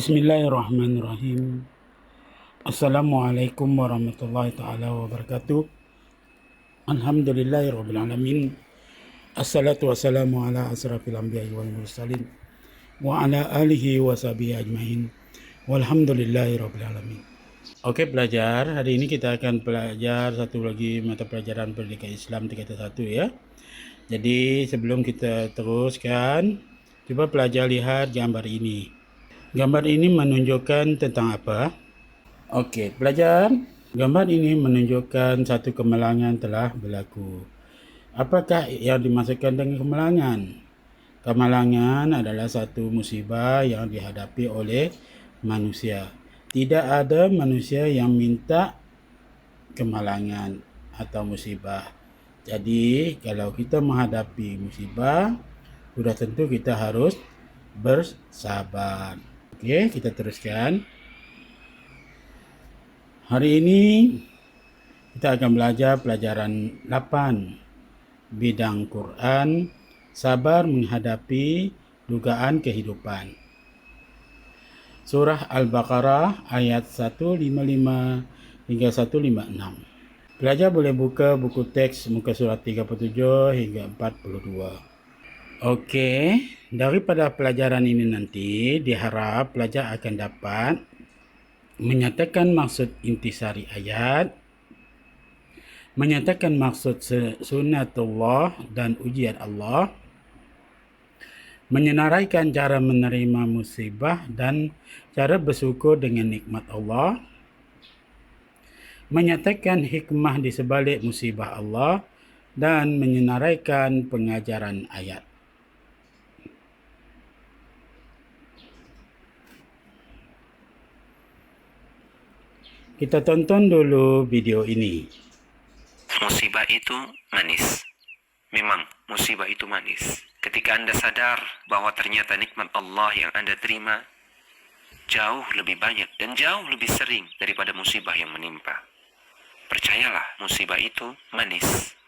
Bismillahirrahmanirrahim. Assalamualaikum warahmatullahi ta'ala wabarakatuh. Alhamdulillahirrabbilalamin. Assalatu wassalamu ala asrafil anbiya'i wal mursalin wa ala alihi wa sahbihi ajmain. Walhamdulillahirrabbilalamin. Oke pelajar, hari ini kita akan belajar satu lagi mata pelajaran Pendidikan Islam tingkat 1 ya. Jadi sebelum kita teruskan, coba pelajar lihat gambar ini. Gambar ini menunjukkan tentang apa? Okey, pelajar. Gambar ini menunjukkan satu kemalangan telah berlaku. Apakah yang dimaksudkan dengan kemalangan? Kemalangan adalah satu musibah yang dihadapi oleh manusia. Tidak ada manusia yang minta kemalangan atau musibah. Jadi, kalau kita menghadapi musibah, sudah tentu kita harus bersabar. Okey, kita teruskan. Hari ini kita akan belajar pelajaran 8 bidang Quran, sabar menghadapi dugaan kehidupan. Surah Al-Baqarah ayat 155 hingga 156. Pelajar boleh buka buku teks muka surat 37 hingga 42. Okey, daripada pelajaran ini nanti diharap pelajar akan dapat menyatakan maksud intisari ayat, menyatakan maksud sunnatullah dan ujian Allah, menyenaraikan cara menerima musibah dan cara bersyukur dengan nikmat Allah, menyatakan hikmah di sebalik musibah Allah dan menyenaraikan pengajaran ayat. Kita tonton dulu video ini. Musibah itu manis. Memang musibah itu manis. Ketika Anda sadar bahwa ternyata nikmat Allah yang Anda terima jauh lebih banyak dan jauh lebih sering daripada musibah yang menimpa. Percayalah, musibah itu manis.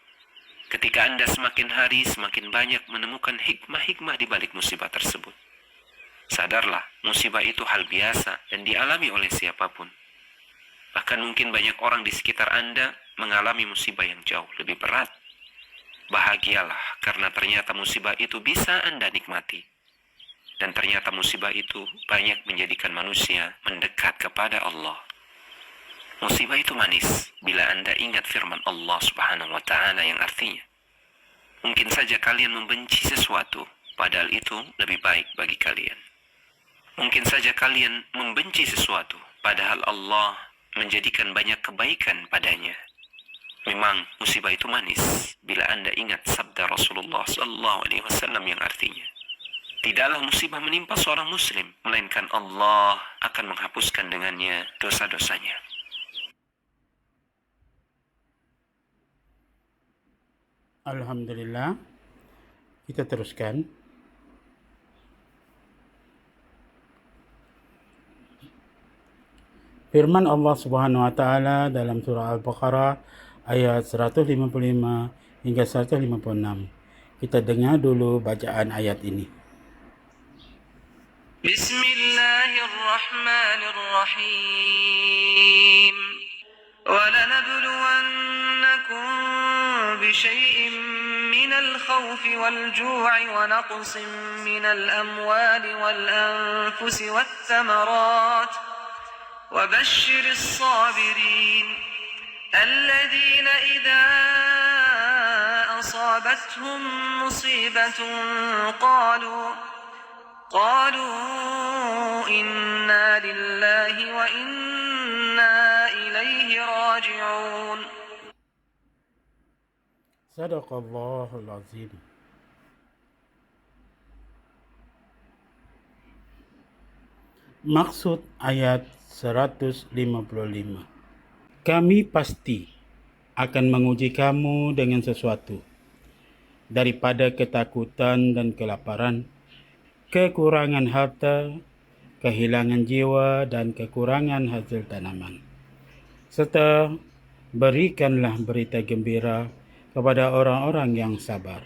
Ketika Anda semakin hari semakin banyak menemukan hikmah-hikmah di balik musibah tersebut. Sadarlah, musibah itu hal biasa dan dialami oleh siapapun. Bahkan mungkin banyak orang di sekitar Anda mengalami musibah yang jauh lebih berat. Bahagialah karena ternyata musibah itu bisa Anda nikmati. Dan ternyata musibah itu banyak menjadikan manusia mendekat kepada Allah. Musibah itu manis bila Anda ingat firman Allah Subhanahu wa Ta'ala yang artinya, mungkin saja kalian membenci sesuatu, padahal itu lebih baik bagi kalian. Mungkin saja kalian membenci sesuatu, padahal Allah menjadikan banyak kebaikan padanya. Memang musibah itu manis bila Anda ingat sabda Rasulullah SAW yang artinya, tidaklah musibah menimpa seorang muslim, melainkan Allah akan menghapuskan dengannya dosa-dosanya. Alhamdulillah. Kita teruskan. Firman Allah Subhanahu wa taala dalam surah Al-Baqarah ayat 155 hingga 156. Kita dengar dulu bacaan ayat ini. Bismillahirrahmanirrahim. وَلَنَبْلُوَنَّكُمْ بِشَيْءٍ مِّنَ الْخَوْفِ وَالْجُوعِ وَنَقْصٍ مِّنَ الْأَمْوَالِ وَالْأَنفُسِ وَالثَّمَرَاتِ وَبَشِّرِ الصَّابِرِينَ الَّذِينَ إِذَا أَصَابَتْهُم مُّصِيبَةٌ قالوا إِنَّا لِلَّهِ وَإِنَّا إِلَيْهِ راجعون. Sadaqallahul azim. Maksud ayat 155. Kami pasti akan menguji kamu dengan sesuatu, daripada ketakutan dan kelaparan, kekurangan harta, kehilangan jiwa dan kekurangan hasil tanaman. Serta berikanlah berita gembira kepada orang-orang yang sabar,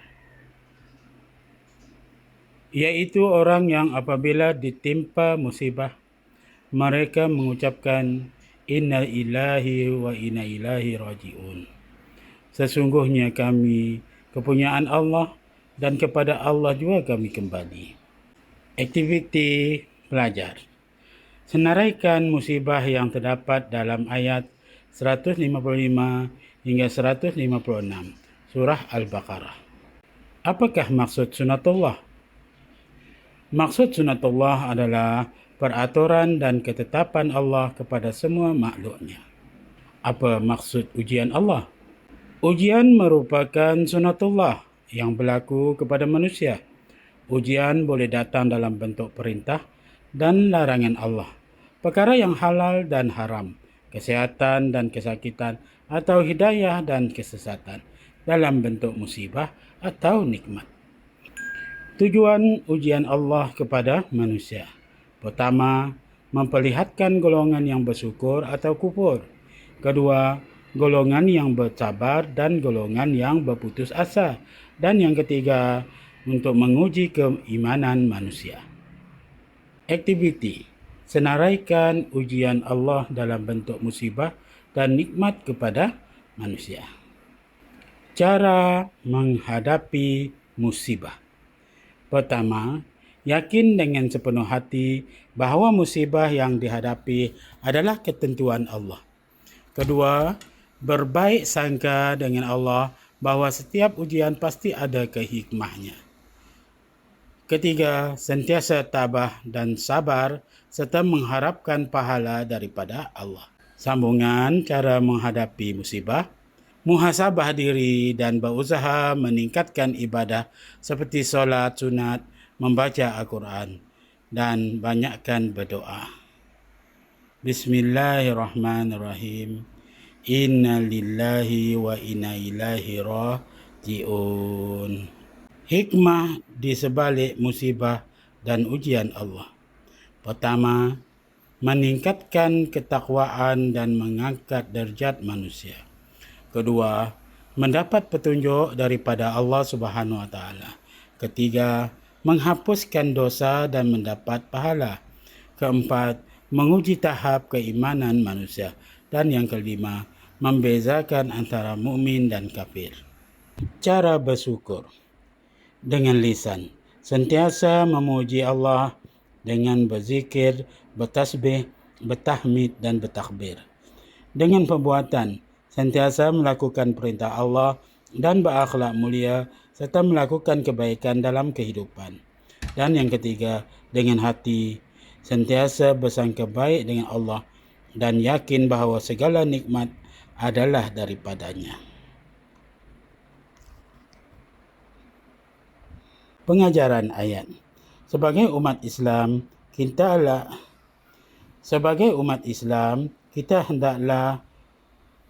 yaitu orang yang apabila ditimpa musibah mereka mengucapkan inna ilahi wa inna ilahi raji'un. Sesungguhnya kami kepunyaan Allah dan kepada Allah juga kami kembali. Aktiviti pelajar. Senaraikan musibah yang terdapat dalam ayat 155 hingga 156 surah Al-Baqarah. Apakah maksud sunatullah? Maksud sunatullah adalah peraturan dan ketetapan Allah kepada semua makhluknya. Apa maksud ujian Allah? Ujian merupakan sunatullah yang berlaku kepada manusia. Ujian boleh datang dalam bentuk perintah dan larangan Allah, perkara yang halal dan haram, kesehatan dan kesakitan, atau hidayah dan kesesatan, dalam bentuk musibah atau nikmat. Tujuan ujian Allah kepada manusia. Pertama, memperlihatkan golongan yang bersyukur atau kufur. Kedua, golongan yang bersabar dan golongan yang berputus asa. Dan yang ketiga, untuk menguji keimanan manusia. Aktiviti. Senaraikan ujian Allah dalam bentuk musibah dan nikmat kepada manusia. Cara menghadapi musibah. Pertama, yakin dengan sepenuh hati bahawa musibah yang dihadapi adalah ketentuan Allah. Kedua, berbaik sangka dengan Allah bahawa setiap ujian pasti ada kehikmahnya. Ketiga, sentiasa tabah dan sabar serta mengharapkan pahala daripada Allah. Sambungan cara menghadapi musibah. Muhasabah diri dan berusaha meningkatkan ibadah seperti solat sunat, membaca Al-Quran dan banyakkan berdoa. Bismillahirrahmanirrahim. Inna lillahi wa inna ilaihi raji'un. Hikmah di sebalik musibah dan ujian Allah. Pertama, meningkatkan ketakwaan dan mengangkat derajat manusia. Kedua, mendapat petunjuk daripada Allah Subhanahu Wa Taala. Ketiga, menghapuskan dosa dan mendapat pahala. Keempat, menguji tahap keimanan manusia. Dan yang kelima, membezakan antara mukmin dan kafir. Cara bersyukur. Dengan lisan, sentiasa memuji Allah dengan berzikir, bertasbih, bertahmid dan bertakbir. Dengan perbuatan, sentiasa melakukan perintah Allah dan berakhlak mulia serta melakukan kebaikan dalam kehidupan. Dan yang ketiga, dengan hati, sentiasa bersangka baik dengan Allah dan yakin bahawa segala nikmat adalah daripadanya. Pengajaran ayat. Sebagai umat Islam, kita hendaklah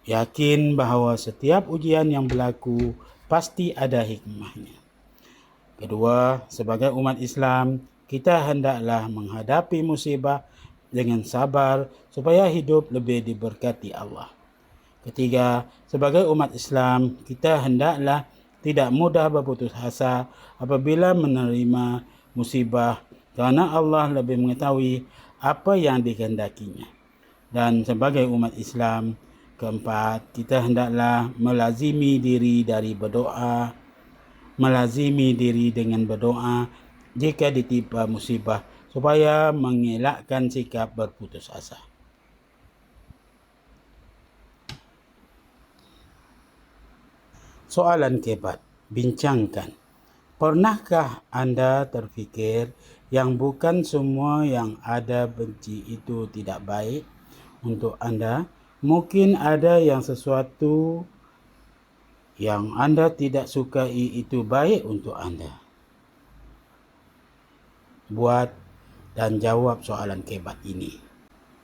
yakin bahawa setiap ujian yang berlaku pasti ada hikmahnya. Kedua, sebagai umat Islam, kita hendaklah menghadapi musibah dengan sabar supaya hidup lebih diberkati Allah. Ketiga, sebagai umat Islam, kita hendaklah tidak mudah berputus asa apabila menerima musibah kerana Allah lebih mengetahui apa yang dikehendakinya. Dan sebagai umat Islam, keempat, kita hendaklah melazimi diri dengan berdoa jika ditimpa musibah supaya mengelakkan sikap berputus asa. Soalan kebat, bincangkan. Pernahkah anda terfikir yang bukan semua yang ada benci itu tidak baik untuk anda? Mungkin ada yang sesuatu yang anda tidak sukai itu baik untuk anda. Buat dan jawab soalan kebat ini.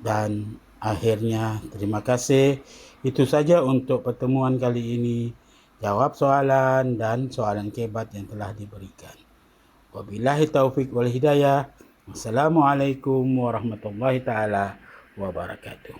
Dan akhirnya, terima kasih. Itu saja untuk pertemuan kali ini. Jawab soalan dan soalan kebat yang telah diberikan. Wabillahi taufiq wal hidayah. Wassalamualaikum warahmatullahi taala wabarakatuh.